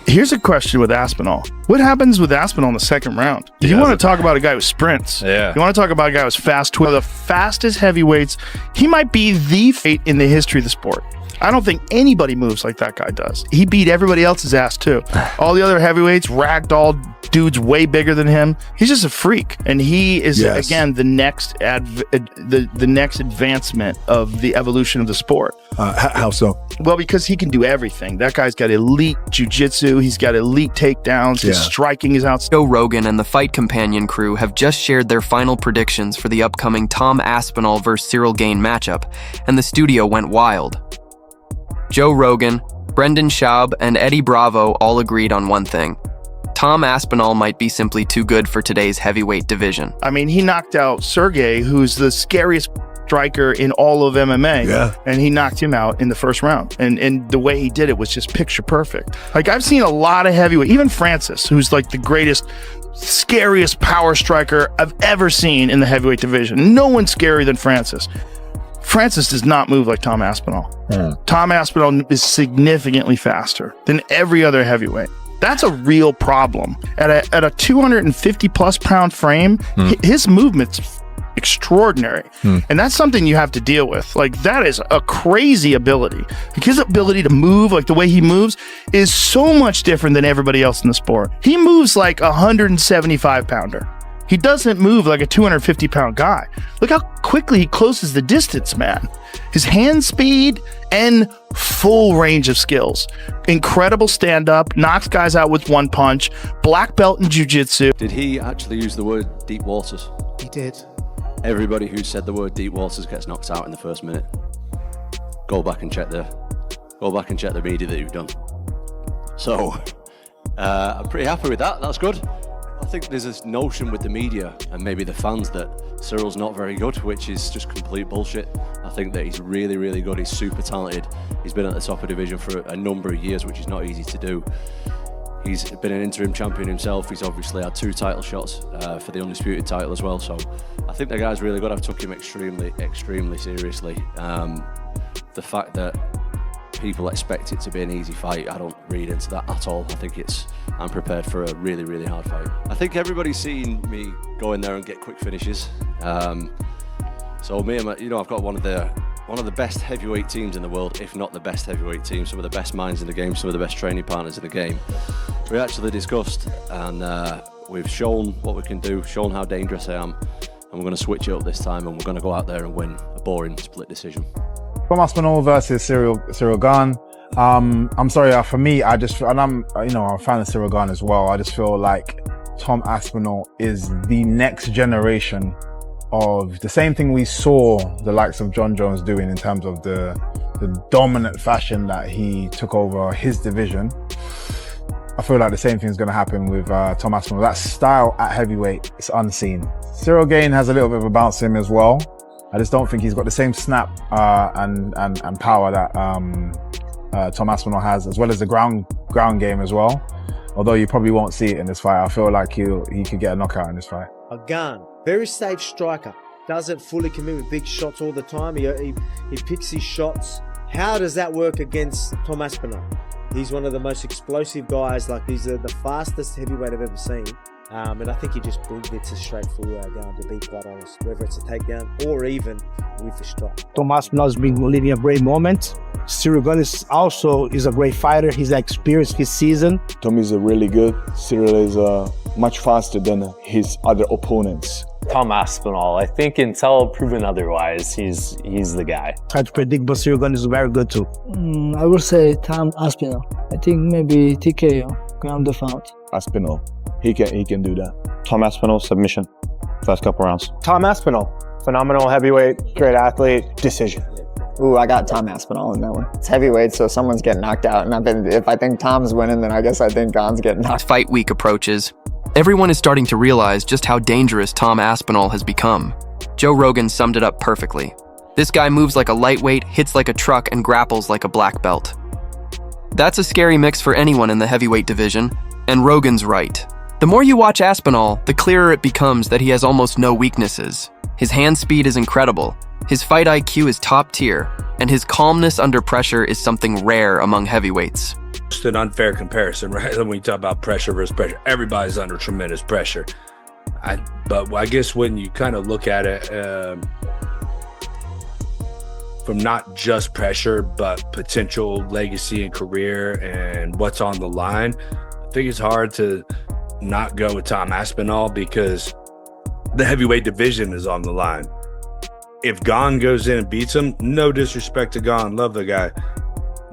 Here's a question with Aspinall. What happens with Aspinall in the second round? If you want to talk about a guy who sprints, you want to talk about a guy who's fast, one of the fastest heavyweights, he might be the fate in the history of the sport. I don't think anybody moves like that guy does. He beat everybody else's ass too. All the other heavyweights, ragdoll dudes way bigger than him. He's just a freak, and he is again the next the next advancement of the evolution of the sport. How so? Well, because he can do everything. That guy's got elite jiu-jitsu. He's got elite takedowns. His striking is outstanding. Joe Rogan and the Fight Companion crew have just shared their final predictions for the upcoming Tom Aspinall vs. Ciryl Gane matchup, and the studio went wild. Joe Rogan, Brendan Schaub, and Eddie Bravo all agreed on one thing. Tom Aspinall might be simply too good for today's heavyweight division. I mean, he knocked out Sergey, who's the scariest striker in all of MMA, and he knocked him out in the first round. And the way he did it was just picture perfect. Like, I've seen a lot of heavyweight, even Francis, who's like the greatest, scariest power striker I've ever seen in the heavyweight division. No one's scarier than Francis. Francis does not move like Tom Aspinall. Tom Aspinall is significantly faster than every other heavyweight. That's a real problem. At a 250 plus pound frame, his movement's extraordinary. And that's something you have to deal with. Like, that is a crazy ability. Like, his ability to move, like the way he moves, is so much different than everybody else in the sport. He moves like a 175 pounder. He doesn't move like a 250 pound guy. Look how quickly he closes the distance, man. His hand speed and full range of skills. Incredible stand-up, knocks guys out with one punch, black belt in jiu-jitsu. Did he actually use the word deep waters? He did. Everybody who said the word deep waters gets knocked out in the first minute. Go back and check the media that you've done. So, I'm pretty happy with that. That's good. I think there's this notion with the media and maybe the fans that Cyryl's not very good, which is just complete bullshit. I think that he's really, really good. He's super talented. He's been at the top of division for a number of years, which is not easy to do. He's been an interim champion himself. He's obviously had 2 title shots for the undisputed title as well. So I think the guy's really good. I've took him extremely, extremely seriously. The fact that people expect it to be an easy fight, I don't read into that at all. I think I'm prepared for a really, really hard fight. I think everybody's seen me go in there and get quick finishes. So me and I've got one of the best heavyweight teams in the world, if not the best heavyweight team, some of the best minds in the game, some of the best training partners in the game. We actually discussed and we've shown what we can do, shown how dangerous I am, and we're going to switch it up this time and we're going to go out there and win a boring split decision. Tom Aspinall versus Ciryl Gane. I'm sorry, for me, I'm a fan of Ciryl Gane as well. I just feel like Tom Aspinall is the next generation of the same thing we saw the likes of John Jones doing in terms of the dominant fashion that he took over his division. I feel like the same thing is going to happen with Tom Aspinall. That style at heavyweight is unseen. Ciryl Gane has a little bit of a bounce to him as well. I just don't think he's got the same snap and power that Tom Aspinall has, as well as the ground game as well. Although you probably won't see it in this fight. I feel like he could get a knockout in this fight. Gane, very safe striker. Doesn't fully commit with big shots all the time. He picks his shots. How does that work against Tom Aspinall? He's one of the most explosive guys. Like, he's the fastest heavyweight I've ever seen. And I think he just gets a straightforward Gane, to be quite honest, whether it's a takedown or even with the strike. Tom Aspinall has been living a great moment. Ciryl Gane is a great fighter. He's experienced his season. Tom is really good. Ciryl is much faster than his other opponents. Tom Aspinall, I think until proven otherwise, he's the guy. Hard to predict, but Ciryl Gane is very good too. I would say Tom Aspinall. I think maybe TKO, ground the fight. Aspinall, he can do that. Tom Aspinall, submission, first couple rounds. Tom Aspinall, phenomenal heavyweight, great athlete, decision. Ooh, I got Tom Aspinall in that one. It's heavyweight, so someone's getting knocked out. And if I think Tom's winning, then I guess I think Gane's getting knocked out. Fight week approaches. Everyone is starting to realize just how dangerous Tom Aspinall has become. Joe Rogan summed it up perfectly. This guy moves like a lightweight, hits like a truck, and grapples like a black belt. That's a scary mix for anyone in the heavyweight division, and Rogan's right. The more you watch Aspinall, the clearer it becomes that he has almost no weaknesses. His hand speed is incredible. His fight IQ is top tier, and his calmness under pressure is something rare among heavyweights. Just an unfair comparison, right? When you talk about pressure versus pressure, everybody's under tremendous pressure. But I guess when you kind of look at it from not just pressure, but potential legacy and career and what's on the line, I think it's hard to not go with Tom Aspinall because the heavyweight division is on the line. If Gane goes in and beats him, no disrespect to Gane, love the guy,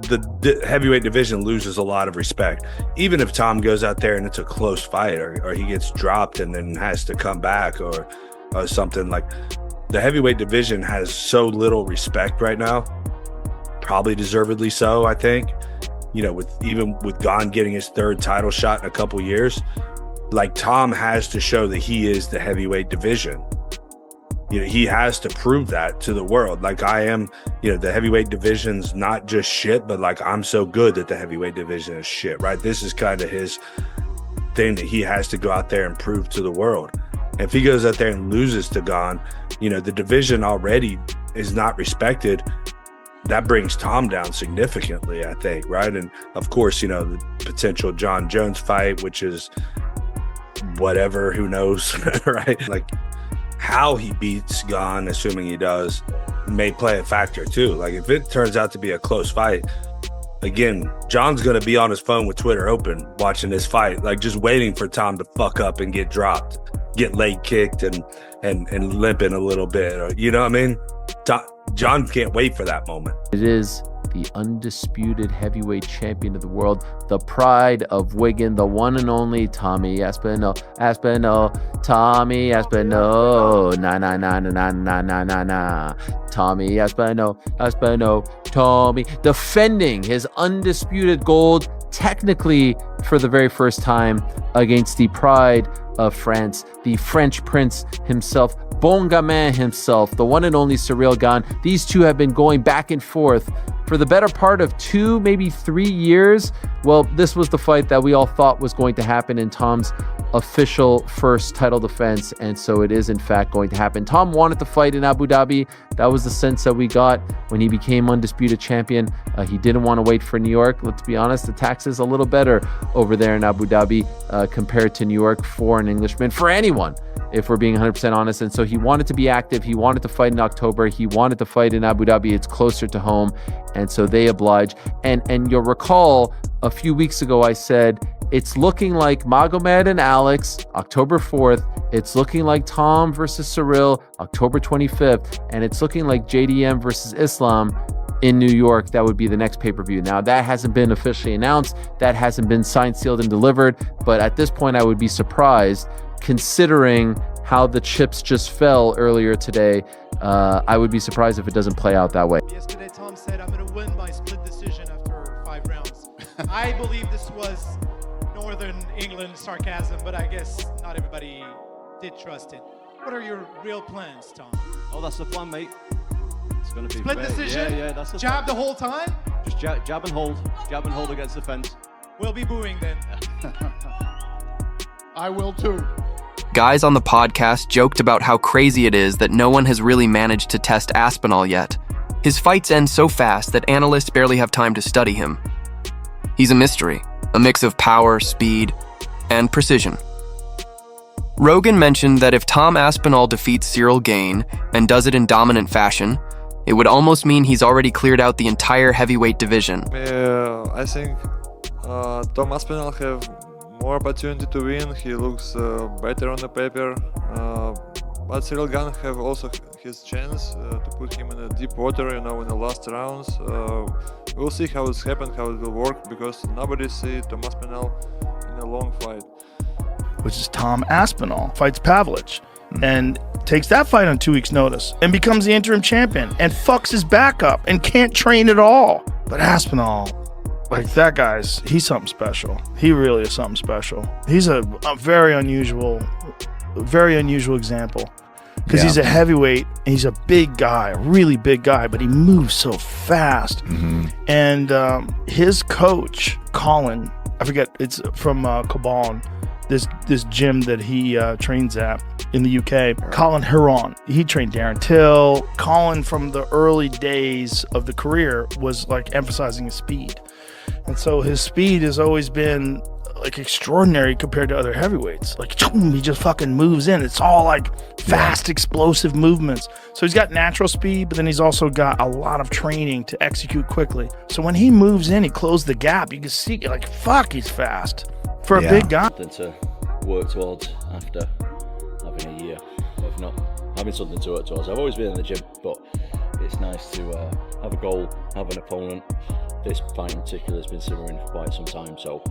the heavyweight division loses a lot of respect. Even if Tom goes out there and it's a close fight, or he gets dropped and then has to come back or something, like, the heavyweight division has so little respect right now, probably deservedly so, I think. You know, with Gane getting his third title shot in a couple years, like, Tom has to show that he is the heavyweight division. You know, he has to prove that to the world. Like, I am, you know, the heavyweight division's not just shit, but like, I'm so good that the heavyweight division is shit, right? This is kind of his thing that he has to go out there and prove to the world. And if he goes out there and loses to Gane, you know, the division already is not respected. That brings Tom down significantly, I think, right? And of course, you know, the potential John Jones fight, which is whatever, who knows, right? Like, how he beats Gane, assuming he does, may play a factor too. Like, if it turns out to be a close fight, again, John's going to be on his phone with Twitter open watching this fight, like, just waiting for Tom to fuck up and get dropped, get leg kicked and limping a little bit, or, you know what I mean? John can't wait for that moment. It is the undisputed heavyweight champion of the world, the pride of Wigan, the one and only Tommy Aspinall, Tommy Aspinall, na. Tommy Aspinall, Tommy, defending his undisputed gold, technically for the very first time, against the pride of France, the French prince himself, Bon Gamin himself, the one and only Ciryl Gane. These two have been going back and forth for the better part of 2, maybe 3 years. Well, this was the fight that we all thought was going to happen in Tom's official first title defense, and so it is in fact going to happen. Tom wanted to fight in Abu Dhabi. That was the sense that we got when he became undisputed champion. He didn't want to wait for New York. Let's be honest, the tax is a little better over there in Abu Dhabi compared to New York for an Englishman, for anyone, if we're being 100% honest. And so he wanted to be active. He wanted to fight in October. He wanted to fight in Abu Dhabi. It's closer to home, and so they oblige. And you'll recall a few weeks ago I said it's looking like Magomed and Alex, October 4th. It's looking like Tom versus Ciryl, October 25th. And it's looking like JDM versus Islam in New York. That would be the next pay-per-view. Now, that hasn't been officially announced. That hasn't been signed, sealed, and delivered. But at this point, I would be surprised, considering how the chips just fell earlier today. I would be surprised if it doesn't play out that way. Yesterday, Tom said, I'm going to win by split decision after 5 rounds. I believe this was Northern England sarcasm, but I guess not everybody did trust it. What are your real plans, Tom? Oh, that's the plan, mate. It's going to be split decision? Yeah, that's the jab plan. The whole time? Just jab and hold. Jab and hold against the fence. We'll be booing then. I will too. Guys on the podcast joked about how crazy it is that no one has really managed to test Aspinall yet. His fights end so fast that analysts barely have time to study him. He's a mystery, a mix of power, speed, and precision. Rogan mentioned that if Tom Aspinall defeats Ciryl Gane and does it in dominant fashion, it would almost mean he's already cleared out the entire heavyweight division. I think Tom Aspinall have more opportunity to win. He looks better on the paper, but Ciryl Gane have also his chance to put him in a deep water, you know, in the last rounds. We'll see how it's happened, how it will work, because nobody see Tom Aspinall in a long fight. Which is Tom Aspinall fights Pavlich and takes that fight on 2 weeks' notice and becomes the interim champion and fucks his back up and can't train at all. But Aspinall, like, that guy's, he's something special. He really is something special. He's a very unusual example, because he's a heavyweight and he's a big guy, a really big guy, but he moves so fast. And his coach, Colin, I forget, it's from Cabal, this gym that he trains at. in the UK. Colin Huron, he trained Darren Till. Colin, from the early days of the career, was like emphasizing his speed. And so his speed has always been like extraordinary compared to other heavyweights. Like he just fucking moves in. It's all like fast, explosive movements. So he's got natural speed, but then he's also got a lot of training to execute quickly. So when he moves in, he closes the gap. You can see like, fuck, he's fast for a big guy. Something to work towards after having a year of not having something to work towards. I've always been in the gym, but it's nice to have a goal, have an opponent. This fight in particular has been simmering for quite some time, so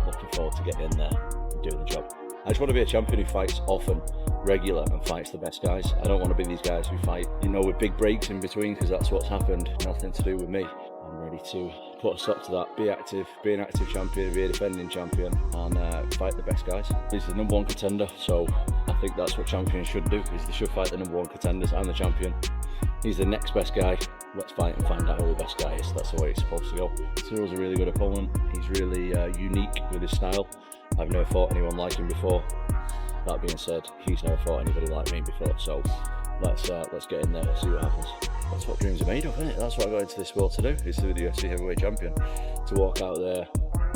looking forward to getting in there and doing the job. I just want to be a champion who fights often, regular, and fights the best guys. I don't want to be these guys who fight, with big breaks in between, because that's what's happened. Nothing to do with me. I'm ready to put a stop to that, be active, be an active champion, be a defending champion, and fight the best guys. He's the number one contender, so I think that's what champions should do, is they should fight the number one contenders. I'm the champion. He's the next best guy. Let's fight and find out who the best guy is. That's the way it's supposed to go. Cyryl's a really good opponent. He's really unique with his style. I've never fought anyone like him before. That being said, he's never fought anybody like me before. So let's get in there and see what happens. That's what dreams are made of, isn't it? That's what I got into this sport to do, is to be the UFC heavyweight champion. To walk out there,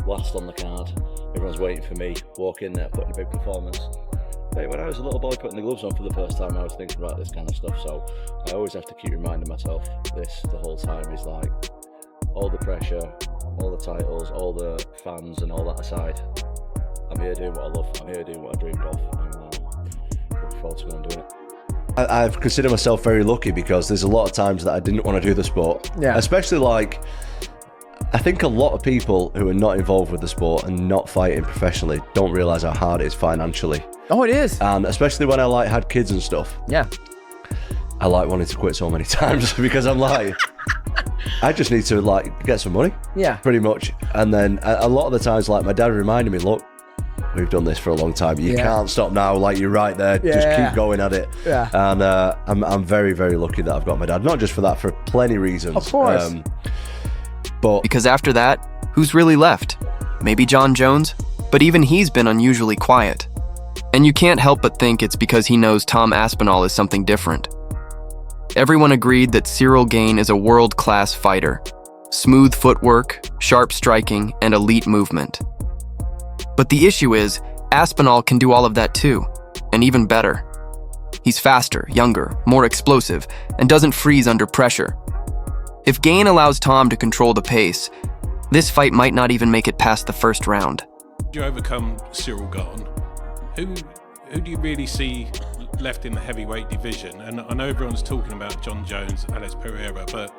last on the card, everyone's waiting for me, walk in there, put in a big performance. When I was a little boy putting the gloves on for the first time, I was thinking about this kind of stuff, so I always have to keep reminding myself this the whole time, is like, all the pressure, all the titles, all the fans and all that aside, I'm here doing what I love, I'm here doing what I dreamed of, and looking forward to going and doing it. I've considered myself very lucky, because there's a lot of times that I didn't want to do the sport, especially like, I think a lot of people who are not involved with the sport and not fighting professionally don't realise how hard it is financially. Oh, it is. And especially when I had kids and stuff. Yeah. I wanted to quit so many times because I'm like, I just need to get some money. Yeah. Pretty much. And then a lot of the times, my dad reminded me, look, we've done this for a long time. You can't stop now. You're right there. Just keep going at it. Yeah. And I'm very, very lucky that I've got my dad. Not just for that, for plenty of reasons. Of course. But because after that, who's really left? Maybe John Jones? But even he's been unusually quiet. And you can't help but think it's because he knows Tom Aspinall is something different. Everyone agreed that Ciryl Gane is a world-class fighter. Smooth footwork, sharp striking, and elite movement. But the issue is, Aspinall can do all of that too, and even better. He's faster, younger, more explosive, and doesn't freeze under pressure. If Gane allows Tom to control the pace, this fight might not even make it past the first round. You overcome Ciryl Gane. Who do you really see left in the heavyweight division? And I know everyone's talking about John Jones, Alex Pereira, but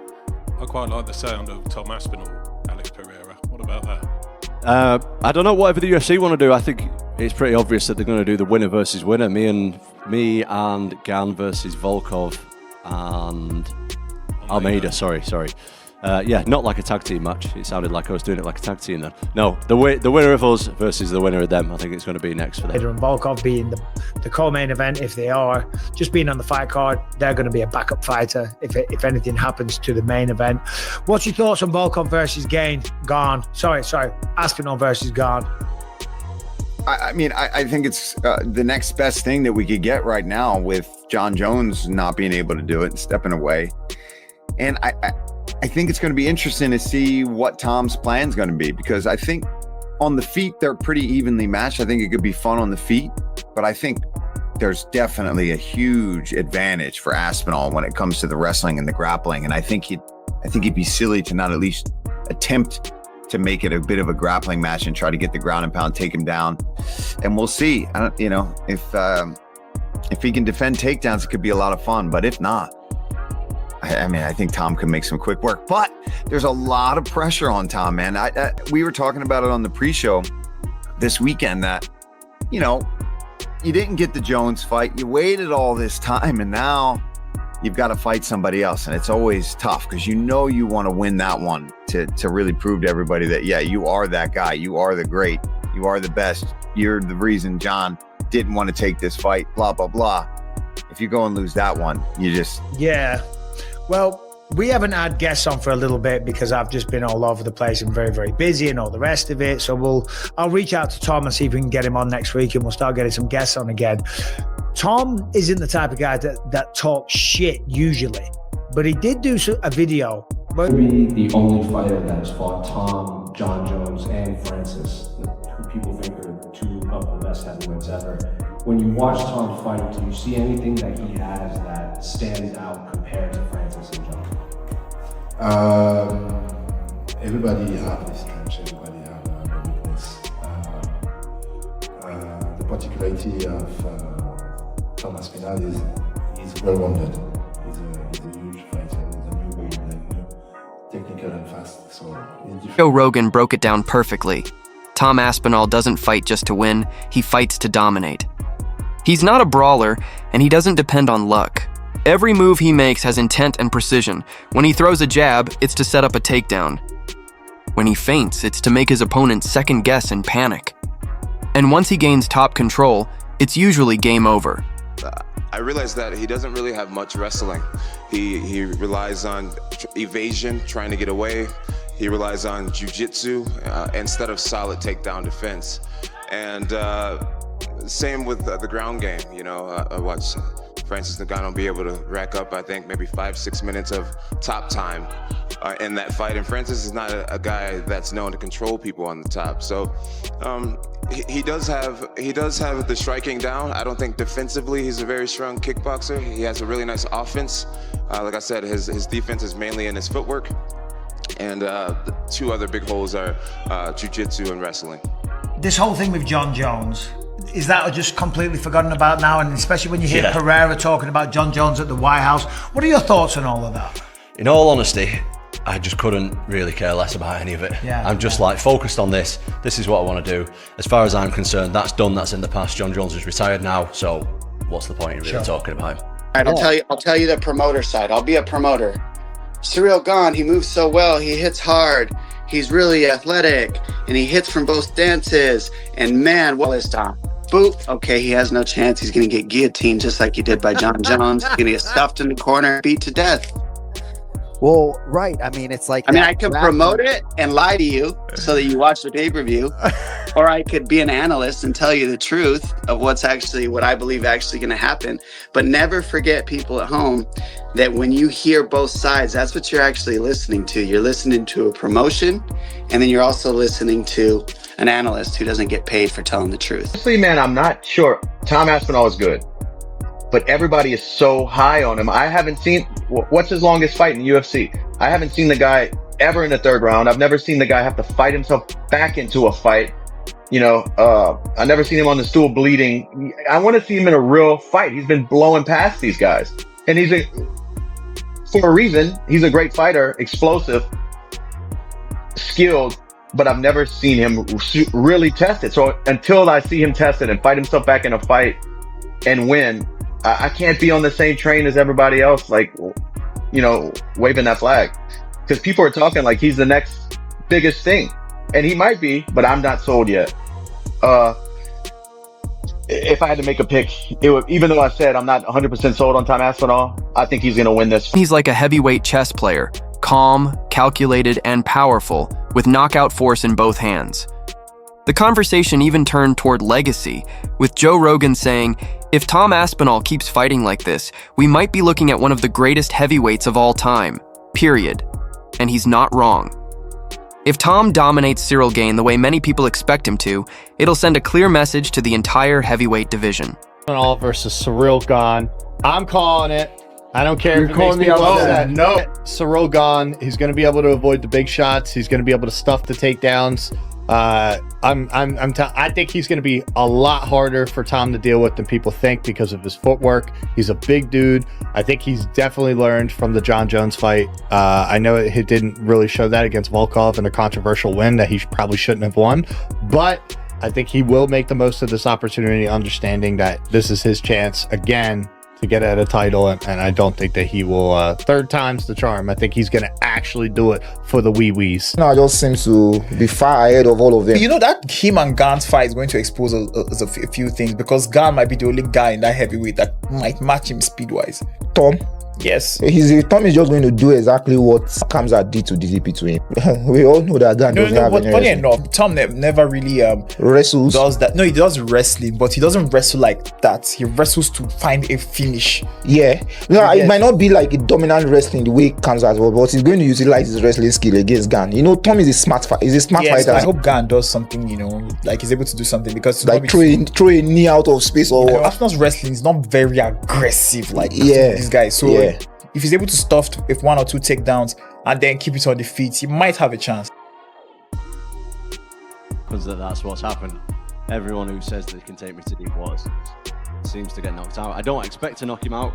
I quite like the sound of Tom Aspinall, Alex Pereira. What about that? I don't know, whatever the UFC want to do. I think it's pretty obvious that they're going to do the winner versus winner. Me and Gane versus Volkov and Almeida. Sorry. Not like a tag team match. It sounded like I was doing it like a tag team then. No, the winner of us versus the winner of them. I think it's going to be next for them. And Volkov being the co-main event, if they are just being on the fight card, they're going to be a backup fighter if anything happens to the main event. What's your thoughts on Volkov versus Gane? Sorry, Aspinall versus Gane. I think it's the next best thing that we could get right now, with John Jones not being able to do it and stepping away. And I think it's going to be interesting to see what Tom's plan is going to be, because I think on the feet, they're pretty evenly matched. I think it could be fun on the feet, but I think there's definitely a huge advantage for Aspinall when it comes to the wrestling and the grappling. And I think he'd be silly to not at least attempt to make it a bit of a grappling match and try to get the ground and pound, take him down. And we'll see. If he can defend takedowns, it could be a lot of fun. But if not, I think Tom can make some quick work. But there's a lot of pressure on Tom, man. We were talking about it on the pre-show this weekend that, you didn't get the Jones fight. You waited all this time, and now you've got to fight somebody else. And it's always tough because you want to win that one to really prove to everybody that, yeah, you are that guy. You are the great. You are the best. You're the reason John didn't want to take this fight, blah, blah, blah. If you go and lose that one, you just... Yeah. Well, we haven't had guests on for a little bit because I've just been all over the place and very, very busy and all the rest of it. So I'll reach out to Tom and see if we can get him on next week, and we'll start getting some guests on again. Tom isn't the type of guy that talks shit usually, but he did do a video. To be the only fighter that's fought Tom, John Jones, and Francis, who people think are two of the best heavyweights ever. When you watch Tom fight, do you see anything that he has that stands out compared to Francis and John? Everybody have his strengths, everybody have a weakness. The particularity of Tom Aspinall is he's well-rounded. He's a huge fighter. He's a new way, technical and fast. So Joe Rogan broke it down perfectly. Tom Aspinall doesn't fight just to win, he fights to dominate. He's not a brawler, and he doesn't depend on luck. Every move he makes has intent and precision. When he throws a jab, it's to set up a takedown. When he feints, it's to make his opponent second guess and panic. And once he gains top control, it's usually game over. I realized that he doesn't really have much wrestling. He relies on evasion, trying to get away. He relies on jiu-jitsu instead of solid takedown defense. And same with the ground game. You know, I watched Francis Ngannou be able to rack up, I think, maybe 5-6 minutes of top time in that fight. And Francis is not a guy that's known to control people on the top. So he does have the striking down. I don't think defensively he's a very strong kickboxer. He has a really nice offense. Like I said, his defense is mainly in his footwork. And the two other big holes are jiu-jitsu and wrestling. This whole thing with John Jones, is that just completely forgotten about now? And especially when you hear Pereira talking about John Jones at the White House. What are your thoughts on all of that? In all honesty, I just couldn't really care less about any of it. I'm just like focused on this. This is what I want to do. As far as I'm concerned, that's done. That's in the past. John Jones is retired now. So what's the point in really talking about him? All right, I'll tell you the promoter side. I'll be a promoter. Ciryl Gane, he moves so well. He hits hard. He's really athletic, and he hits from both stances. And man, what is Tom? Boop. Okay, he has no chance. He's going to get guillotined just like he did by John Jones. He's going to get stuffed in the corner, beat to death. Well, right. I mean, it's like... I can promote it and lie to you so that you watch the pay-per-view. Or I could be an analyst and tell you the truth of what I believe actually going to happen. But never forget, people at home, that when you hear both sides, that's what you're actually listening to. You're listening to a promotion, and then you're also listening to an analyst who doesn't get paid for telling the truth. Honestly, man, I'm not sure. Tom Aspinall is good, but everybody is so high on him. I haven't seen, what's his longest fight in the UFC? I haven't seen the guy ever in the third round. I've never seen the guy have to fight himself back into a fight. You know, I've never seen him on the stool bleeding. I want to see him in a real fight. He's been blowing past these guys. And for a reason, he's a great fighter, explosive, skilled, but I've never seen him really test it. So until I see him test it and fight himself back in a fight and win, I can't be on the same train as everybody else, like, you know, waving that flag. Because people are talking like he's the next biggest thing. And he might be, but I'm not sold yet. If I had to make a pick, even though I said I'm not 100% sold on Tom Aspinall, I think he's going to win this. He's like a heavyweight chess player, calm, calculated, and powerful, with knockout force in both hands. The conversation even turned toward legacy, with Joe Rogan saying, if Tom Aspinall keeps fighting like this, we might be looking at one of the greatest heavyweights of all time, period. And he's not wrong. If Tom dominates Ciryl Gane the way many people expect him to, it'll send a clear message to the entire heavyweight division. Aspinall versus Ciryl Gane. I'm calling it. I don't care if it makes calling me me upset. no. Ciryl Gane, he's going to be able to avoid the big shots. He's going to be able to stuff the takedowns. I think he's going to be a lot harder for Tom to deal with than people think because of his footwork. He's a big dude. I think he's definitely learned from the John Jones fight. I know it didn't really show that against Volkov in a controversial win that he probably shouldn't have won, but I think he will make the most of this opportunity, understanding that this is his chance again to get at a title, and I don't think that he will, third time's the charm. I think he's going to actually do it for the wee-wees. No, it just seems to be far ahead of all of them. You know that him and Gane's fight is going to expose a few things, because Gane might be the only guy in that heavyweight that might match him speed-wise. Tom, Yes. Tom is just going to do exactly what Khamzat did to DDP to him. We all know that Gane doesn't have but any funny wrestling. enough, Tom never really wrestles. Does that. No, he does wrestling, but he doesn't wrestle like that. He wrestles to find a finish. Yeah. No, it might not be like a dominant wrestling the way Khamzat was, but he's going to utilize his wrestling skill against Gane. You know, Tom is a smart fighter. I hope Gane does something, like he's able to do something, because like throw a knee out of space or what. Aspinall's wrestling is not very aggressive like these guys. So if he's able to stuff with 1 or 2 takedowns and then keep it on the feet, he might have a chance. Because that's what's happened. Everyone who says they can take me to deep waters seems to get knocked out. I don't expect to knock him out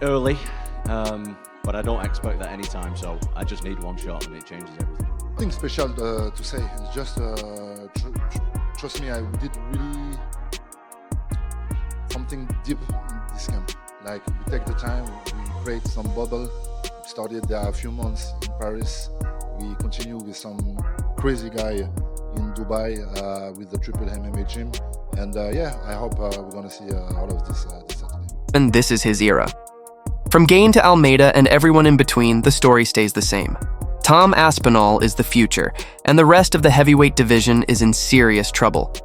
early, but I don't expect that anytime. So I just need one shot and it changes everything. Nothing special to say. It's just trust me, I did really something deep in this camp. Like, we take the time, we create some bubble. We started there a few months in Paris. We continue with some crazy guy in Dubai with the Triple MMA gym. And I hope we're going to see all of this Saturday. And this is his era. From Gane to Almeida and everyone in between, the story stays the same. Tom Aspinall is the future, and the rest of the heavyweight division is in serious trouble.